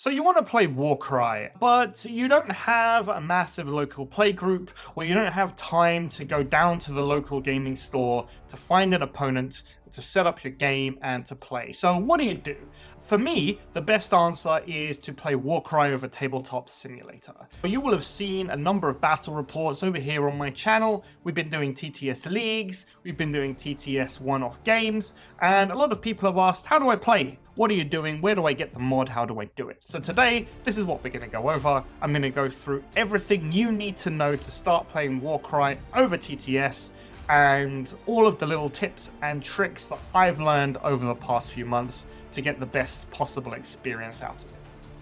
So you want to play Warcry, but you don't have a massive local play group, or you don't have time to go down to the local gaming store to find an opponent, to set up your game and to play. So what do? For me, the best answer is to play Warcry over Tabletop Simulator. You will have seen a number of battle reports over here on my channel. We've been doing TTS leagues, we've been doing TTS one-off games, and a lot of people have asked, how do I play? What are you doing? Where do I get the mod? How do I do it? So today, this is what we're going to go over. I'm going to go through everything you need to know to start playing Warcry over TTS, and all of the little tips and tricks that I've learned over the past few months to get the best possible experience out of it.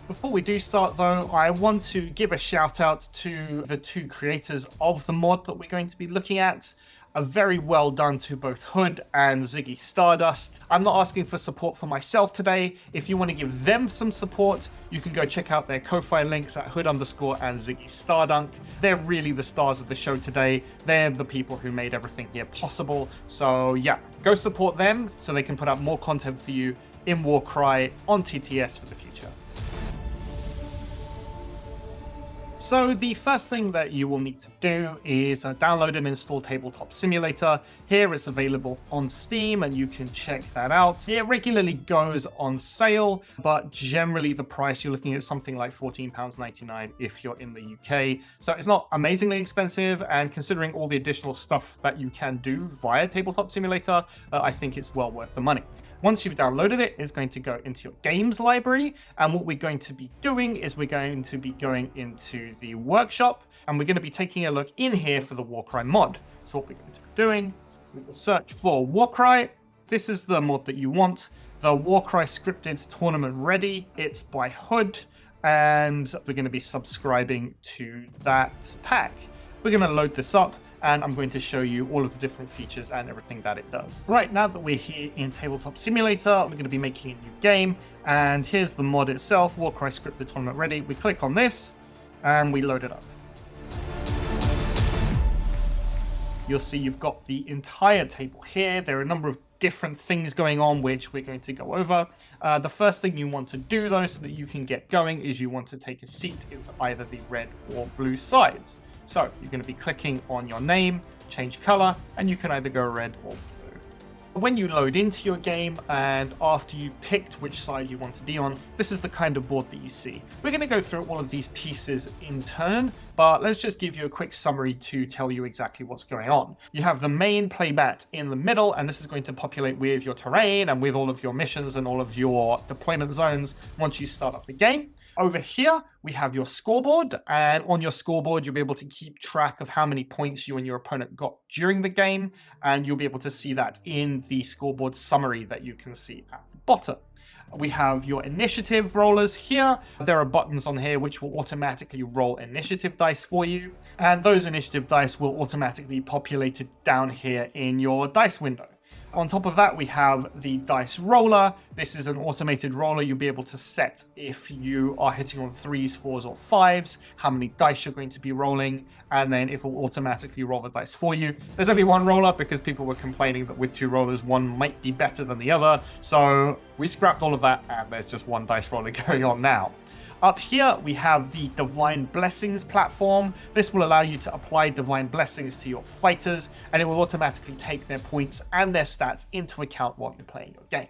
Before we do start though, I want to give a shout out to the two creators of the mod that we're going to be looking at. A very well done to both Hood and Ziggy Stardust. I'm not asking for support for myself today. If you want to give them some support, you can go check out their Ko-Fi links at Hood_ and Ziggy Stardunk. They're really the stars of the show today. They're the people who made everything here possible. So yeah, go support them so they can put out more content for you in Warcry on TTS for the future. So the first thing that you will need to do is download and install Tabletop Simulator. Here it's available on Steam and you can check that out. It regularly goes on sale, but generally the price you're looking at something like £14.99 if you're in the UK. So it's not amazingly expensive, and considering all the additional stuff that you can do via Tabletop Simulator, I think it's well worth the money. Once you've downloaded it, it's going to go into your games library, and what we're going to be doing is we're going to be going into the workshop, and we're going to be taking a look in here for the Warcry mod. So what we're going to be doing, we will search for Warcry. This is the mod that you want, the Warcry Scripted Tournament Ready. It's by Hood, and we're going to be subscribing to that pack. We're going to load this up, and I'm going to show you all of the different features and everything that it does. Right, now that we're here in Tabletop Simulator, we're going to be making a new game, and here's the mod itself, Warcry Scripted Tournament Ready. We click on this, and we load it up. You'll see you've got the entire table here. There are a number of different things going on, which we're going to go over. The first thing you want to do, though, so that you can get going, is you want to take a seat into either the red or blue sides. So you're going to be clicking on your name, change color, and you can either go red or blue. When you load into your game, and after you've picked which side you want to be on, this is the kind of board that you see. We're going to go through all of these pieces in turn, but let's just give you a quick summary to tell you exactly what's going on. You have the main playmat in the middle, and this is going to populate with your terrain and with all of your missions and all of your deployment zones once you start up the game. Over here, we have your scoreboard, and on your scoreboard, you'll be able to keep track of how many points you and your opponent got during the game, and you'll be able to see that in the scoreboard summary that you can see at the bottom. We have your initiative rollers here. There are buttons on here which will automatically roll initiative dice for you, and those initiative dice will automatically be populated down here in your dice window. On top of that, we have the dice roller. This is an automated roller. You'll be able to set, if you are hitting on 3s, 4s, or 5s, how many dice you're going to be rolling, and then it will automatically roll the dice for you. There's only one roller because people were complaining that with two rollers, one might be better than the other. So we scrapped all of that, and there's just one dice roller going on now. Up here, we have the Divine Blessings platform. This will allow you to apply Divine Blessings to your fighters, and it will automatically take their points and their stats into account while you're playing your game.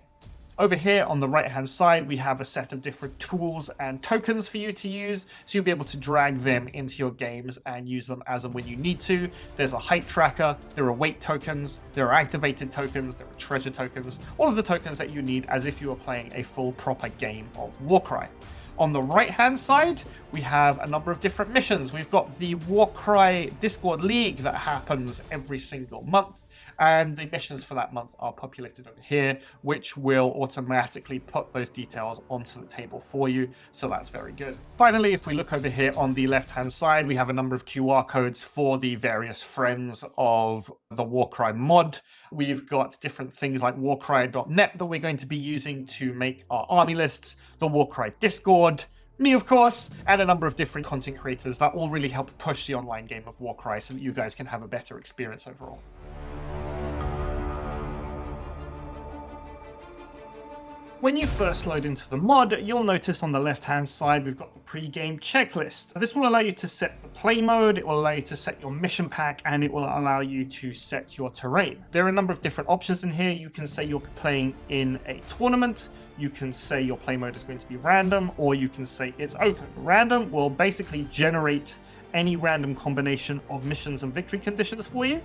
Over here on the right-hand side, we have a set of different tools and tokens for you to use, so you'll be able to drag them into your games and use them as and when you need to. There's a height tracker, there are weight tokens, there are activated tokens, there are treasure tokens, all of the tokens that you need as if you were playing a full proper game of Warcry. On the right-hand side, we have a number of different missions. We've got the Warcry Discord League that happens every single month, and the missions for that month are populated over here, which will automatically put those details onto the table for you, so that's very good. Finally, if we look over here on the left-hand side, we have a number of QR codes for the various friends of the Warcry mod. We've got different things like warcry.net that we're going to be using to make our army lists, the Warcry Discord, me of course, and a number of different content creators that all really help push the online game of Warcry so that you guys can have a better experience overall. When you first load into the mod, you'll notice on the left-hand side we've got the pre-game checklist. This will allow you to set the play mode, it will allow you to set your mission pack, and it will allow you to set your terrain. There are a number of different options in here. You can say you're playing in a tournament, you can say your play mode is going to be random, or you can say it's open. Random will basically generate any random combination of missions and victory conditions for you.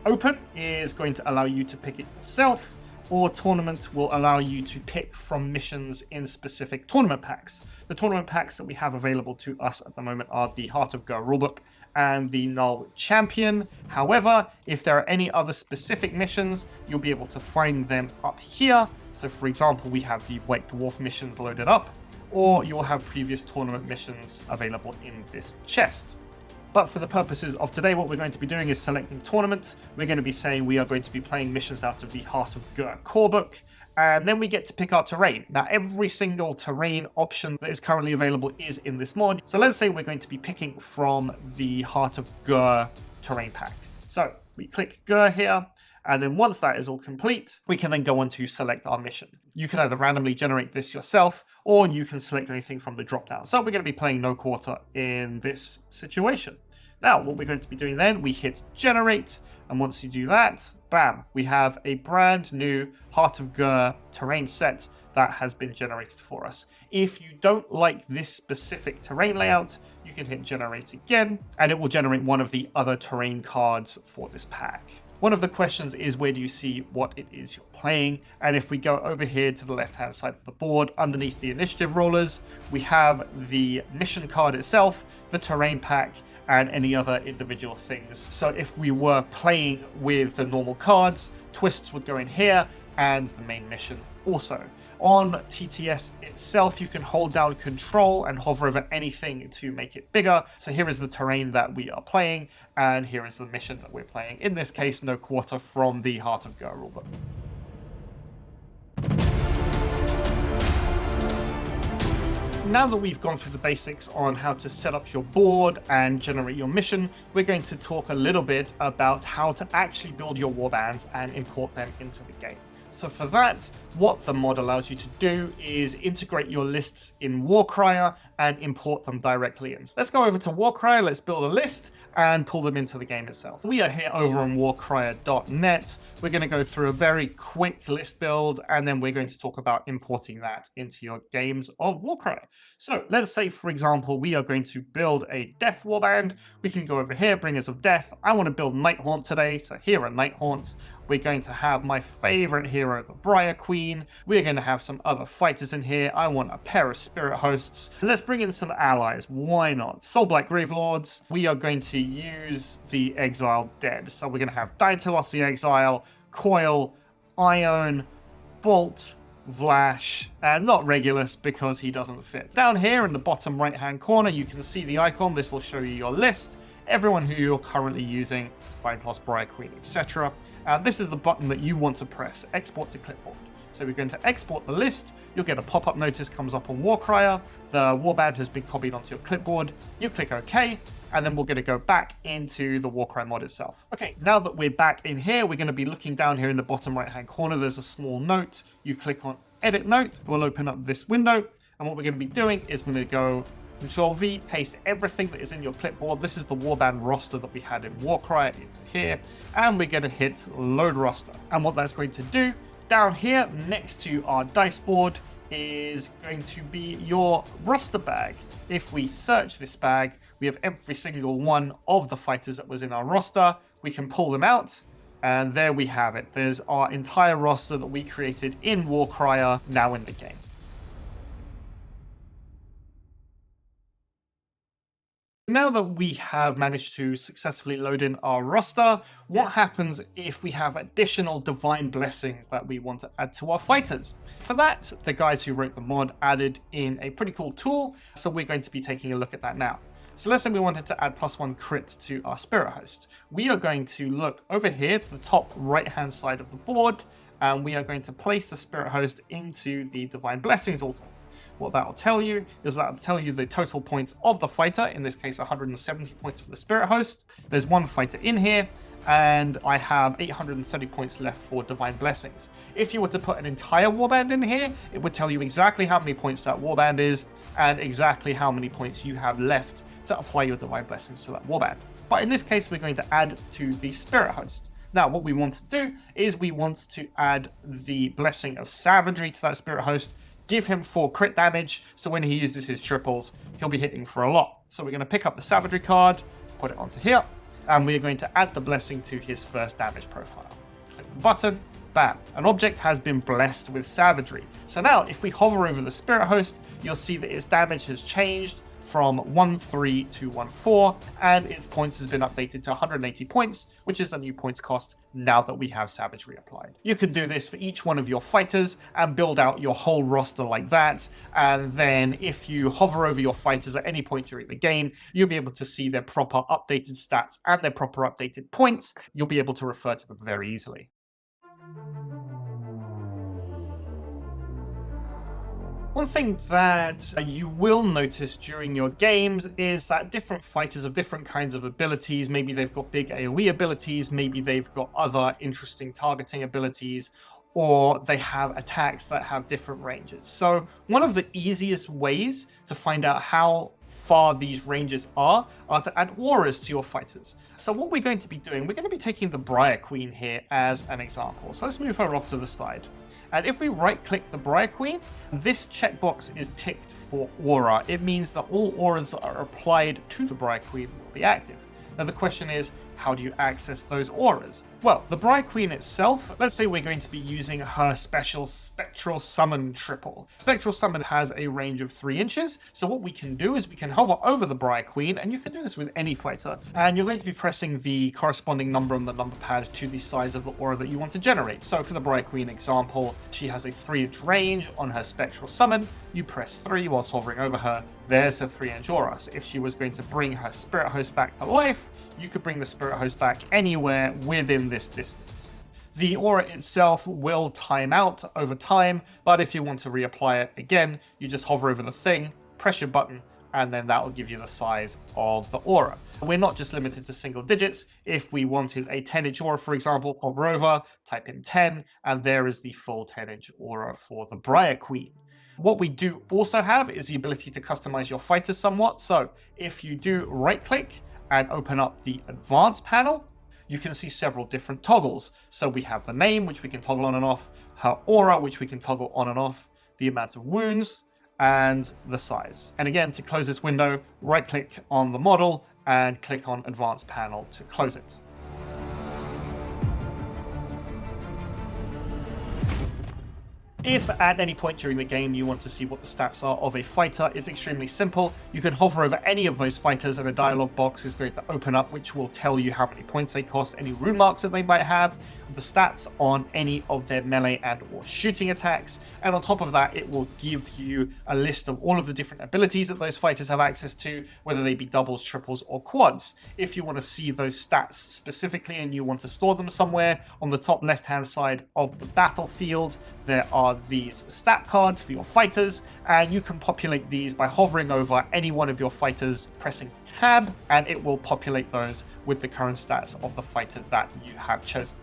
Open is going to allow you to pick it yourself, or tournament will allow you to pick from missions in specific tournament packs. The tournament packs that we have available to us at the moment are the Heart of Gur rulebook and the Gnarlwood Champion. However, if there are any other specific missions, you'll be able to find them up here. So for example, we have the White Dwarf missions loaded up, or you'll have previous tournament missions available in this chest. But for the purposes of today, what we're going to be doing is selecting tournament. We're going to be saying we are going to be playing missions out of the Heart of Gur core book, and then we get to pick our terrain. Now, every single terrain option that is currently available is in this mod. So let's say we're going to be picking from the Heart of Gur terrain pack. So we click Gur here, and then once that is all complete, we can then go on to select our mission. You can either randomly generate this yourself, or you can select anything from the drop-down. So we're going to be playing no quarter in this situation. Now, what we're going to be doing then, we hit generate, and once you do that, bam, we have a brand new Heart of Gur terrain set that has been generated for us. If you don't like this specific terrain layout, you can hit generate again, and it will generate one of the other terrain cards for this pack. One of the questions is, where do you see what it is you're playing? And if we go over here to the left-hand side of the board, underneath the initiative rollers, we have the mission card itself, the terrain pack, and any other individual things. So if we were playing with the normal cards, twists would go in here, and the main mission also. On TTS itself, you can hold down control and hover over anything to make it bigger. So here is the terrain that we are playing, and here is the mission that we're playing. In this case, no quarter from the Heart of Gur rulebook. Now that we've gone through the basics on how to set up your board and generate your mission, we're going to talk a little bit about how to actually build your warbands and import them into the game. So for that, what the mod allows you to do is integrate your lists in Warcry and import them directly in. Let's go over to Warcry, let's build a list and pull them into the game itself. We are here over on warcry.net. We're going to go through a very quick list build, and then we're going to talk about importing that into your games of Warcry. So let's say, for example, we are going to build a Death Warband. We can go over here, Bringers of Death. I want to build Nighthaunt today, so here are Nighthaunts. We're going to have my favorite hero, the Briar Queen. We're going to have some other fighters in here. I want a pair of Spirit Hosts. Let's bring in some allies. Why not? Soulblight Gravelords. We are going to use the Exiled Dead. So we're going to have Daedalus the Exile, Coil, Ione, Bolt, Vlash, and not Regulus because he doesn't fit. Down here in the bottom right-hand corner, you can see the icon. This will show you your list. Everyone who you're currently using, Daedalus, Briar Queen, etc. This is the button that you want to press, export to clipboard. So we're going to export the list. You'll get a pop-up notice comes up on Warcry. The warband has been copied onto your clipboard. You click OK, and then we're going to go back into the Warcry mod itself. Okay, now that we're back in here, we're going to be looking down here in the bottom right-hand corner. There's a small note. You click on Edit Note. We'll open up this window, and what we're going to be doing is we're going to go Control-V, paste everything that is in your clipboard. This is the warband roster that we had in Warcry into here, and we're going to hit Load Roster. And what that's going to do, down here next to our dice board, is going to be your roster bag. If we search this bag, we have every single one of the fighters that was in our roster. We can pull them out, and there we have it. There's our entire roster that we created in Warcry now in the game. Now that we have managed to successfully load in our roster, what happens if we have additional divine blessings that we want to add to our fighters? For that, the guys who wrote the mod added in a pretty cool tool, so we're going to be taking a look at that now. So let's say we wanted to add +1 crit to our Spirit Host. We are going to look over here to the top right-hand side of the board, and we are going to place the Spirit Host into the divine blessings altar. What that will tell you is that will tell you the total points of the fighter, in this case 170 points for the Spirit Host. There's one fighter in here, and I have 830 points left for Divine Blessings. If you were to put an entire warband in here, it would tell you exactly how many points that warband is and exactly how many points you have left to apply your Divine Blessings to that warband. But in this case, we're going to add to the Spirit Host. Now, what we want to do is we want to add the Blessing of Savagery to that Spirit Host, give him 4 crit damage, so when he uses his triples, he'll be hitting for a lot. So we're going to pick up the Savagery card, put it onto here, and we're going to add the blessing to his first damage profile. Click the button, bam. An object has been blessed with Savagery. So now, if we hover over the Spirit Host, you'll see that its damage has changed from 1-3 to 1-4, and its points has been updated to 180 points, which is the new points cost now that we have Savagery applied. You can do this for each one of your fighters and build out your whole roster like that, and then if you hover over your fighters at any point during the game, you'll be able to see their proper updated stats and their proper updated points. You'll be able to refer to them very easily. One thing that you will notice during your games is that different fighters have different kinds of abilities. Maybe they've got big AoE abilities, maybe they've got other interesting targeting abilities, or they have attacks that have different ranges. So one of the easiest ways to find out how far these ranges are to add auras to your fighters. So what we're going to be doing, we're going to be taking the Briar Queen here as an example. So let's move her off to the side. And if we right-click the Briar Queen, this checkbox is ticked for aura. It means that all auras that are applied to the Briar Queen will be active. Now the question is, how do you access those auras? Well, the Briar Queen itself, let's say we're going to be using her special Spectral Summon triple. Spectral Summon has a range of 3 inches, so what we can do is we can hover over the Briar Queen, and you can do this with any fighter, and you're going to be pressing the corresponding number on the number pad to the size of the aura that you want to generate. So for the Briar Queen example, she has a 3-inch range on her Spectral Summon. You press 3 whilst hovering over her, there's her 3-inch aura. So if she was going to bring her Spirit Host back to life, you could bring the Spirit Host back anywhere within this distance. The aura itself will time out over time, but if you want to reapply it again, you just hover over the thing, press your button, and then that will give you the size of the aura. We're not just limited to single digits. If we wanted a 10-inch aura, for example, hover over, type in 10, and there is the full 10-inch aura for the Briar Queen. What we do also have is the ability to customize your fighters somewhat. So if you do right-click and open up the advanced panel, you can see several different toggles. So we have the name, which we can toggle on and off, her aura, which we can toggle on and off, the amount of wounds, and the size. And again, to close this window, right-click on the model and click on advanced panel to close it. If at any point during the game you want to see what the stats are of a fighter, it's extremely simple. You can hover over any of those fighters and a dialog box is going to open up, which will tell you how many points they cost, any rune marks that they might have, the stats on any of their melee and or shooting attacks, and on top of that it will give you a list of all of the different abilities that those fighters have access to, whether they be doubles, triples, or quads. If you want to see those stats specifically and you want to store them somewhere, on the top left hand side of the battlefield there are these stat cards for your fighters, and you can populate these by hovering over any one of your fighters, pressing tab, and it will populate those with the current stats of the fighter that you have chosen.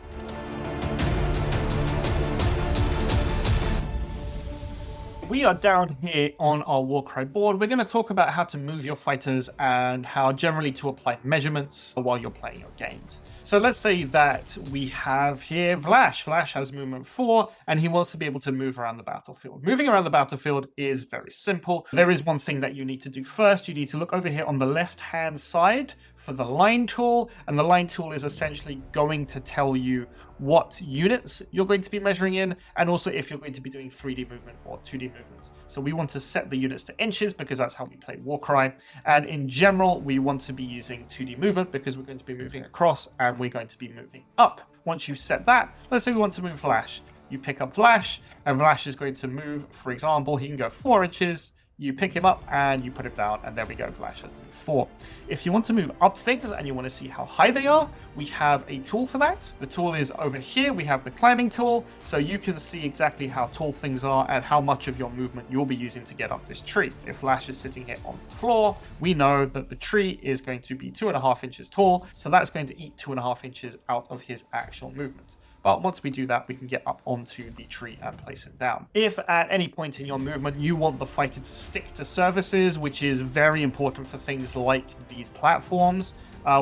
We are down here on our Warcry board. We're going to talk about how to move your fighters and how generally to apply measurements while you're playing your games. So let's say that we have here Vlash. Vlash has movement 4 and he wants to be able to move around the battlefield. Moving around the battlefield is very simple. There is one thing that you need to do first. You need to look over here on the left hand side for the line tool, and the line tool is essentially going to tell you what units you're going to be measuring in, and also if you're going to be doing 3D movement or 2D movement. So we want to set the units to inches because that's how we play Warcry, and in general we want to be using 2D movement because we're going to be moving across and we're going to be moving up. Once you've set that, let's say we want to move Vlash. You pick up Vlash, and Vlash is going to move, for example, he can go 4 inches, you pick him up and you put him down, and there we go, Flash has moved 4. If you want to move up things and you want to see how high they are, we have a tool for that. The tool is over here. We have the climbing tool, so you can see exactly how tall things are and how much of your movement you'll be using to get up this tree. If Flash is sitting here on the floor, we know that the tree is going to be 2.5 inches tall, so that's going to eat 2.5 inches out of his actual movement. But once we do that, we can get up onto the tree and place it down. If at any point in your movement you want the fighter to stick to surfaces, which is very important for things like these platforms,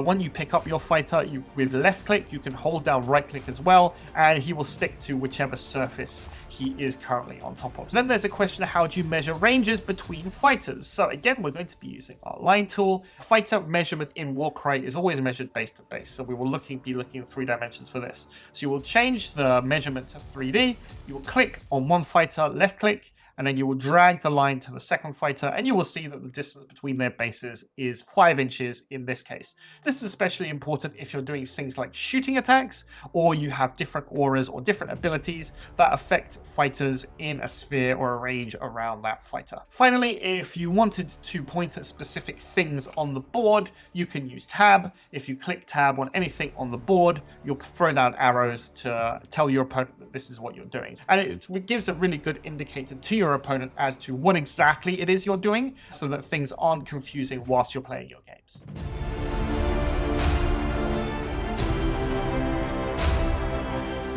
when you pick up your fighter with left click, you can hold down right click as well, and he will stick to whichever surface he is currently on top of. So then there's a question of how do you measure ranges between fighters? So again, we're going to be using our line tool. Fighter measurement in Warcry is always measured base to base, so we will be looking in 3 dimensions for this. So you will change the measurement to 3D, you will click on one fighter, left click, and then you will drag the line to the second fighter, and you will see that the distance between their bases is 5 inches in this case. This is especially important if you're doing things like shooting attacks, or you have different auras or different abilities that affect fighters in a sphere or a range around that fighter. Finally, if you wanted to point at specific things on the board, you can use tab. If you click tab on anything on the board, you'll throw down arrows to tell your opponent that this is what you're doing. And it gives a really good indicator to your opponent as to what exactly it is you're doing, so that things aren't confusing whilst you're playing your games.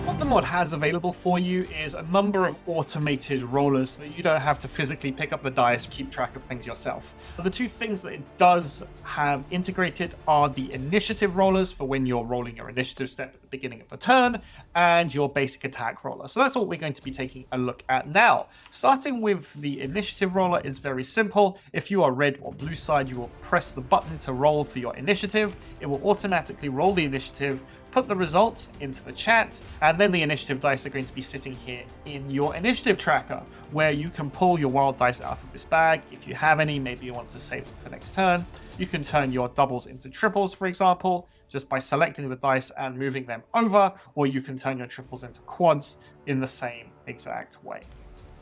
What the mod has available for you is a number of automated rollers so that you don't have to physically pick up the dice, keep track of things yourself. The 2 things that it does have integrated are the initiative rollers for when you're rolling your initiative step at the beginning of the turn, and your basic attack roller. So that's what we're going to be taking a look at now. Starting with the initiative roller is very simple. If you are red or blue side, you will press the button to roll for your initiative. It will automatically roll the initiative, put the results into the chat, and then the initiative dice are going to be sitting here in your initiative tracker, where you can pull your wild dice out of this bag. If you have any, maybe you want to save them for next turn. You can turn your doubles into triples, for example, just by selecting the dice and moving them over, or you can turn your triples into quads in the same exact way.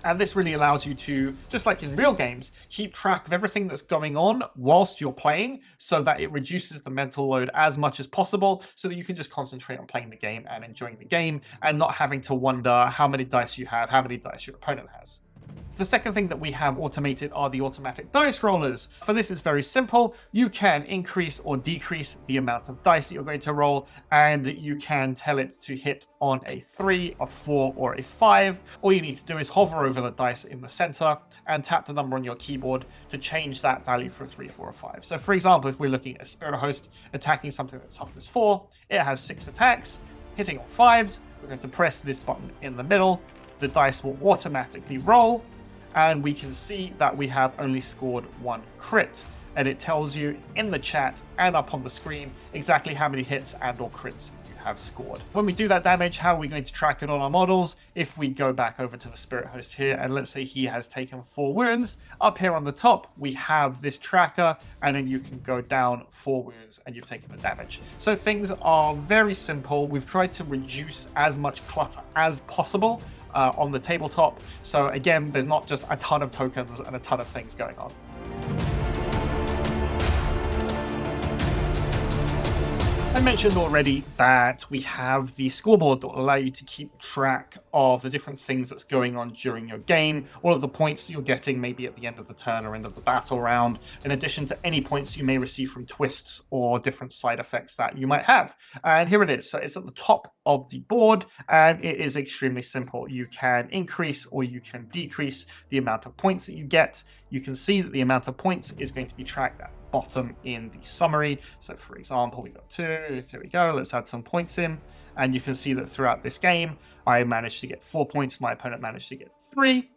And this really allows you to, just like in real games, keep track of everything that's going on whilst you're playing, so that it reduces the mental load as much as possible, so that you can just concentrate on playing the game and enjoying the game, and not having to wonder how many dice you have, how many dice your opponent has. So the second thing that we have automated are the automatic dice rollers. For this, it's very simple. You can increase or decrease the amount of dice that you're going to roll, and you can tell it to hit on a 3, a 4, or a 5. All you need to do is hover over the dice in the center and tap the number on your keyboard to change that value for a 3, 4, or 5. So for example, if we're looking at a Spirit Host attacking something that's toughness 4, it has 6 attacks, hitting on 5s. We're going to press this button in the middle. The dice will automatically roll, and we can see that we have only scored 1 crit, and it tells you in the chat and up on the screen exactly how many hits and or crits you have scored. When we do that damage, how are we going to track it on our models? If we go back over to the Spirit Host here, and let's say he has taken 4 wounds, up here on the top we have this tracker, and then you can go down 4 wounds and you've taken the damage. So things are very simple. We've tried to reduce as much clutter as possible on the tabletop. So again, there's not just a ton of tokens and a ton of things going on. I mentioned already that we have the scoreboard that will allow you to keep track of the different things that's going on during your game, all of the points that you're getting maybe at the end of the turn or end of the battle round, in addition to any points you may receive from twists or different side effects that you might have. And here it is. So it's at the top of the board, and it is extremely simple. You can increase or you can decrease the amount of points that you get. You can see that the amount of points is going to be tracked at bottom in the summary. So for example, we got 2, there we go, let's add some points in, and you can see that throughout this game I managed to get 4 points, my opponent managed to get 3,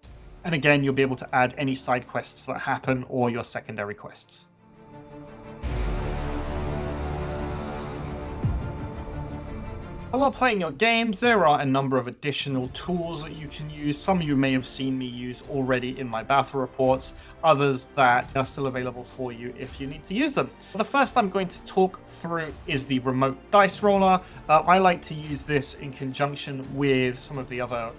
and again you'll be able to add any side quests that happen or your secondary quests. While playing your games, there are a number of additional tools that you can use. Some you may have seen me use already in my battle reports, others that are still available for you if you need to use them. The first I'm going to talk through is the remote dice roller. I like to use this in conjunction with some of the other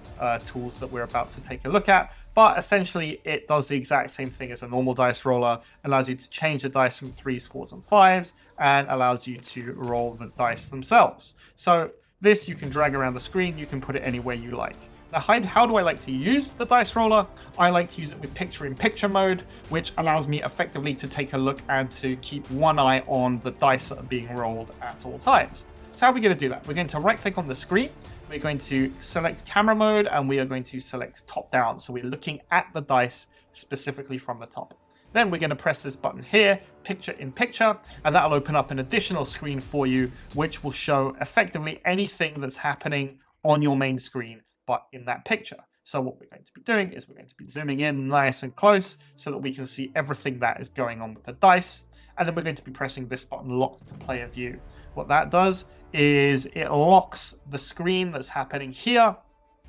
tools that we're about to take a look at. but essentially it does the exact same thing as a normal dice roller, allows you to change the dice from 3s, 4s, and 5s, and allows you to roll the dice themselves. So this you can drag around the screen, you can put it anywhere you like. Now, how do I like to use the dice roller? I like to use it with picture-in-picture mode, which allows me effectively to take a look and to keep one eye on the dice that are being rolled at all times. So how are we going to do that? We're going to right-click on the screen, we're going to select camera mode, and we are going to select top-down. So we're looking at the dice specifically from the top. Then we're going to press this button here, picture-in-picture, and that'll open up an additional screen for you, which will show effectively anything that's happening on your main screen, but in that picture. So what we're going to be doing is we're going to be zooming in nice and close so that we can see everything that is going on with the dice. And then we're going to be pressing this button, lock to player view. What that does is it locks the screen that's happening here,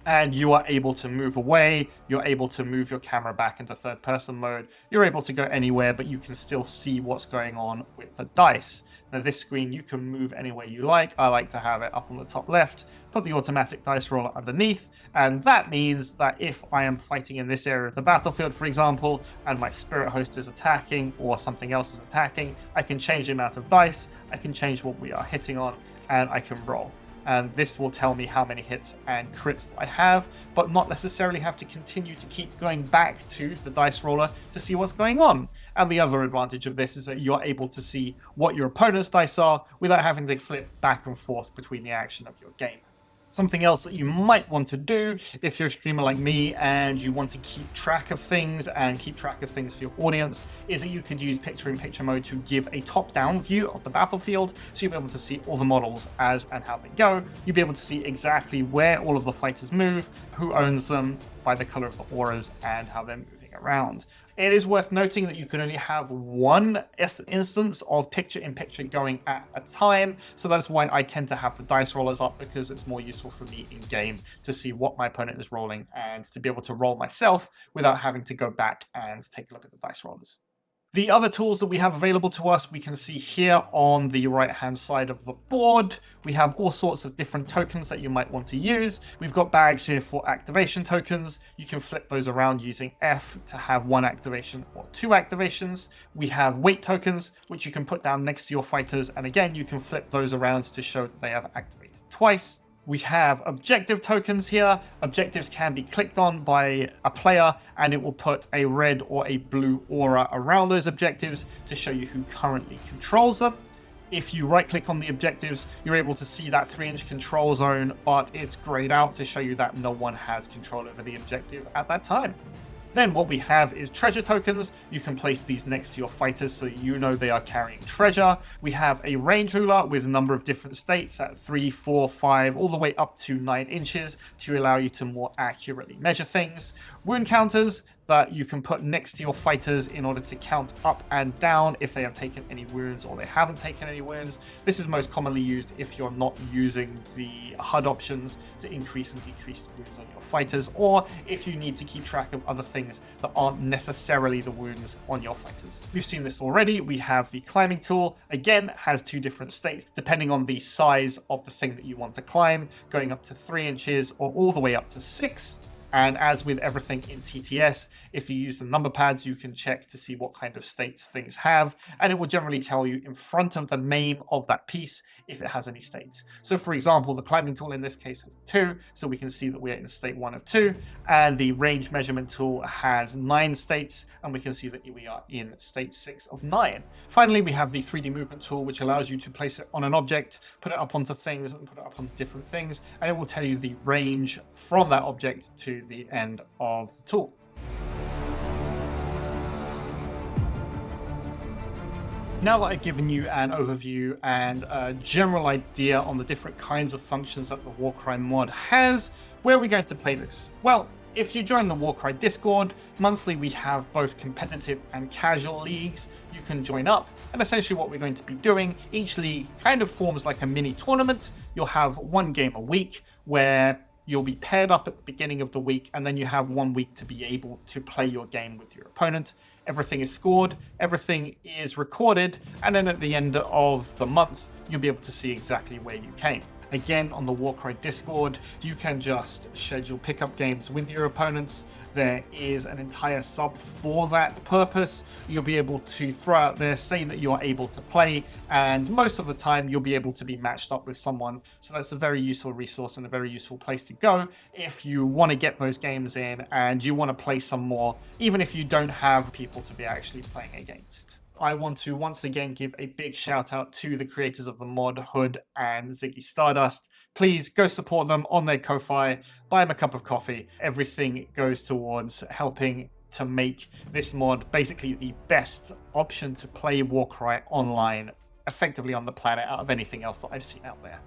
and you are able to move away, you're able to move your camera back into third person mode, you're able to go anywhere, but you can still see what's going on with the dice. Now this screen you can move anywhere you like. I like to have it up on the top left, put the automatic dice roller underneath, and that means that if I am fighting in this area of the battlefield, for example, and my spirit host is attacking or something else is attacking, I can change the amount of dice, I can change what we are hitting on, and I can roll. And this will tell me how many hits and crits I have, but not necessarily have to continue to keep going back to the dice roller to see what's going on. And the other advantage of this is that you're able to see what your opponent's dice are without having to flip back and forth between the action of your game. Something else that you might want to do if you're a streamer like me and you want to keep track of things and keep track of things for your audience is that you could use picture-in-picture mode to give a top-down view of the battlefield, so you'll be able to see all the models as and how they go. You'll be able to see exactly where all of the fighters move, who owns them, by the color of the auras, and how they're moving around. It is worth noting that you can only have one instance of picture-in-picture going at a time, so that's why I tend to have the dice rollers up, because it's more useful for me in-game to see what my opponent is rolling and to be able to roll myself without having to go back and take a look at the dice rollers. The other tools that we have available to us, we can see here on the right-hand side of the board. We have all sorts of different tokens that you might want to use. We've got bags here for activation tokens. You can flip those around using F to have one activation or two activations. We have weight tokens, which you can put down next to your fighters. And again, you can flip those around to show that they have activated twice. We have objective tokens here. Objectives can be clicked on by a player and it will put a red or a blue aura around those objectives to show you who currently controls them. If you right click on the objectives, you're able to see that 3-inch control zone, but it's grayed out to show you that no one has control over the objective at that time. Then what we have is treasure tokens. You can place these next to your fighters so you know they are carrying treasure. We have a range ruler with a number of different states at 3, 4, 5, all the way up to 9 inches to allow you to more accurately measure things. Wound counters that you can put next to your fighters in order to count up and down if they have taken any wounds or they haven't taken any wounds. This is most commonly used if you're not using the HUD options to increase and decrease the wounds on your fighters, or if you need to keep track of other things that aren't necessarily the wounds on your fighters. We've seen this already. We have the climbing tool. Again, has two different states depending on the size of the thing that you want to climb, going up to 3 inches or all the way up to 6. And as with everything in TTS, if you use the number pads, you can check to see what kind of states things have, and it will generally tell you in front of the name of that piece if it has any states. So for example, the climbing tool in this case has 2, so we can see that we're in state 1 of 2, and the range measurement tool has 9 states, and we can see that we are in state 6 of 9. Finally, we have the 3D movement tool, which allows you to place it on an object, put it up onto things, and put it up onto different things, and it will tell you the range from that object to the end of the tool. Now that I've given you an overview and a general idea on the different kinds of functions that the Warcry mod has, where are we going to play this? Well, if you join the Warcry Discord, monthly we have both competitive and casual leagues. You can join up, and essentially what we're going to be doing, each league kind of forms like a mini tournament. You'll have one game a week where you'll be paired up at the beginning of the week, and then you have 1 week to be able to play your game with your opponent. Everything is scored, everything is recorded, and then at the end of the month, you'll be able to see exactly where you came. Again, on the Warcry Discord, you can just schedule pickup games with your opponents. there is an entire sub for that purpose. You'll be able to throw out there, say that you're able to play, and most of the time you'll be able to be matched up with someone. So that's a very useful resource and a very useful place to go if you want to get those games in and you want to play some more, even if you don't have people to be actually playing against. I want to once again give a big shout out to the creators of the mod, Hood and Ziggy Stardust. Please go support them on their Ko-Fi, buy them a cup of coffee. Everything goes towards helping to make this mod basically the best option to play Warcry Online effectively on the planet out of anything else that I've seen out there.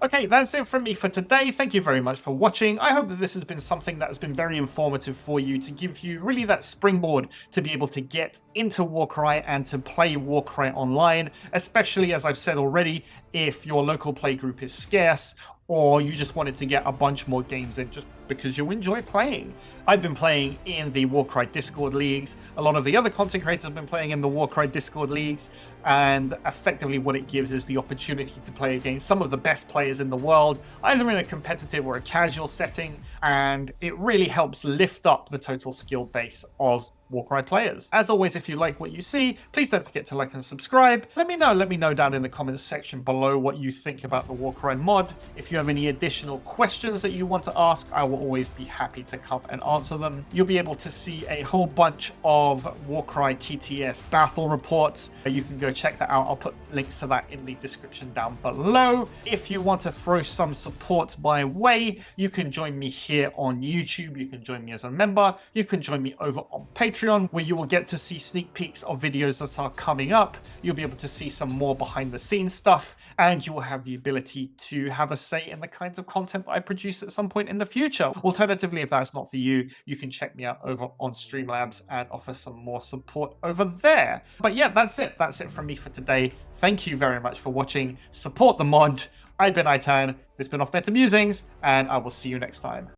Okay, that's it from me for today. Thank you very much for watching. I hope that this has been something that has been very informative for you to give you really that springboard to be able to get into Warcry and to play Warcry Online, especially, as I've said already, if your local play group is scarce or you just wanted to get a bunch more games in just because you enjoy playing. I've been playing in the Warcry Discord leagues. A lot of the other content creators have been playing in the Warcry Discord leagues, and effectively what it gives is the opportunity to play against some of the best players in the world, either in a competitive or a casual setting, and it really helps lift up the total skill base of Warcry players. As always, if you like what you see, please don't forget to like and subscribe. Let me know down in the comments section below what you think about the Warcry mod. If you have any additional questions that you want to ask, I will always be happy to come and answer them. You'll be able to see a whole bunch of Warcry TTS battle reports. You can go check that out. I'll put links to that in the description down below. If you want to throw some support my way, you can join me here on YouTube. You can join me as a member. You can join me over on Patreon, where you will get to see sneak peeks of videos that are coming up. You'll be able to see some more behind the scenes stuff, and you will have the ability to have a say in the kinds of content that I produce at some point in the future. Alternatively, if that's not for you, you can check me out over on Streamlabs and offer some more support over there. But yeah, that's it. That's it from me for today. Thank you very much for watching. Support the mod. I've been Itan. This has been Off Meta Musings, and I will see you next time.